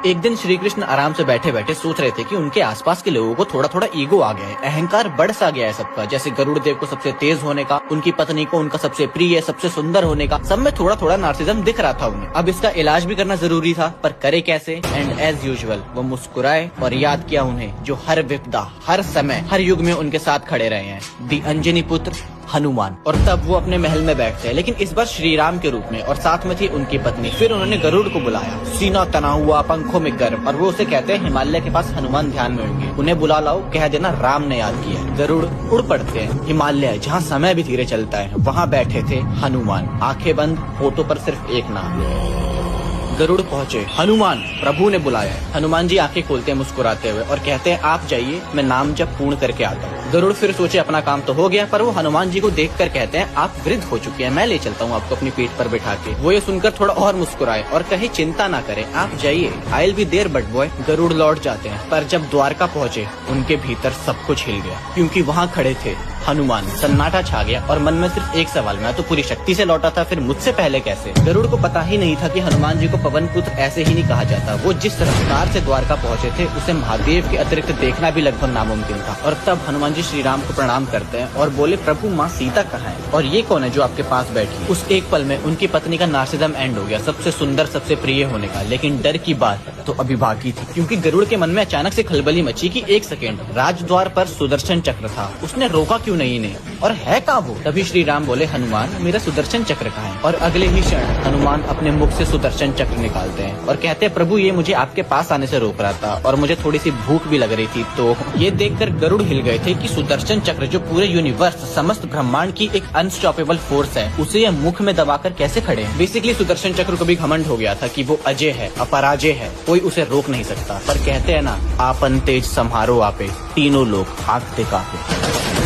एक दिन श्री कृष्ण आराम से बैठे बैठे सोच रहे थे कि उनके आसपास के लोगों को थोड़ा थोड़ा ईगो आ गया है, अहंकार बढ़ सा गया है सबका। जैसे गरुड़ देव को सबसे तेज होने का, उनकी पत्नी को उनका सबसे प्रिय, सबसे सुंदर होने का, सब में थोड़ा थोड़ा नार्सिज्म दिख रहा था उन्हें। अब इसका इलाज भी करना जरूरी था, पर करे कैसे? एंड एज यूजुअल वो मुस्कुराए और याद किया उन्हें जो हर विपदा, हर समय, हर युग में उनके साथ खड़े रहे हैं, दी अंजनी पुत्र हनुमान। और तब वो अपने महल में बैठते हैं, लेकिन इस बार श्री राम के रूप में, और साथ में थी उनकी पत्नी। फिर उन्होंने गरुड़ को बुलाया, सीना तना हुआ, पंखों में गर्व, और वो उसे कहते हैं हिमालय के पास हनुमान ध्यान में होंगे, उन्हें बुला लाओ, कह देना राम ने याद किया। गरुड़ उड़ पड़ते हैं। हिमालय जहाँ समय भी धीरे चलता है, वहाँ बैठे थे हनुमान, आंखें बंद, होठों पर सिर्फ एक नाम। गरुड़ पहुँचे, हनुमान प्रभु ने बुलाया। हनुमान जी आंखें खोलते हैं मुस्कुराते हुए और कहते हैं आप जाइए, मैं नाम जब पूर्ण करके आता हूँ। गरुड़ फिर सोचे अपना काम तो हो गया, पर वो हनुमान जी को देखकर कहते हैं आप वृद्ध हो चुके हैं, मैं ले चलता हूँ आपको अपनी पीठ पर बिठा के। वो ये सुनकर थोड़ा और मुस्कुराए और कहे चिंता ना करें, आप जाइए, I will be there but boy. Garuda लौट जाते हैं, पर जब द्वारका पहुँचे उनके भीतर सब कुछ हिल गया, क्योंकि वहाँ खड़े थे हनुमान। सन्नाटा छा गया और मन में सिर्फ एक सवाल, मैं तो पूरी शक्ति से लौटा था, फिर मुझसे पहले कैसे? गरुड़ को पता ही नहीं था कि हनुमान जी को पवन पुत्र ऐसे ही नहीं कहा जाता। वो जिस रफ्तार से द्वारका पहुँचे थे, उसे महादेव के अतिरिक्त देखना भी लगभग नामुमकिन था। और तब हनुमान जी श्री राम को प्रणाम करते हैं और बोले प्रभु माँ सीता कहाँ है, और ये कौन है जो आपके पास बैठी? उस एक पल में उनकी पत्नी का नार्सिज्म एंड हो गया, सबसे सुंदर, सबसे प्रिय होने का। लेकिन डर की बात तो अभी बाकी थी, क्योंकि गरुड़ के मन में अचानक से खलबली मची कि एक सेकेंड, राजद्वार पर सुदर्शन चक्र था, उसने रोका क्यों नहीं ने? और है कहाँ वो? तभी श्री राम बोले हनुमान मेरा सुदर्शन चक्र कहाँ है? और अगले ही क्षण हनुमान अपने मुख से सुदर्शन चक्र निकालते हैं और कहते हैं प्रभु ये मुझे आपके पास आने से रोक रहा था, और मुझे थोड़ी सी भूख भी लग रही थी। तो ये देखकर गरुड़ हिल गए थे कि सुदर्शन चक्र जो पूरे यूनिवर्स, समस्त ब्रह्मांड की एक अनस्टॉपेबल फोर्स है, उसे ये मुख में दबाकर कैसे खड़े हैं? बेसिकली सुदर्शन चक्र को भी घमंड हो गया था कि वो अजय है, अपराजय है, कोई उसे रोक नहीं सकता। पर कहते हैं ना, आपन तेज सम्हारो आपे, तीनों लोग आंखते कांपे।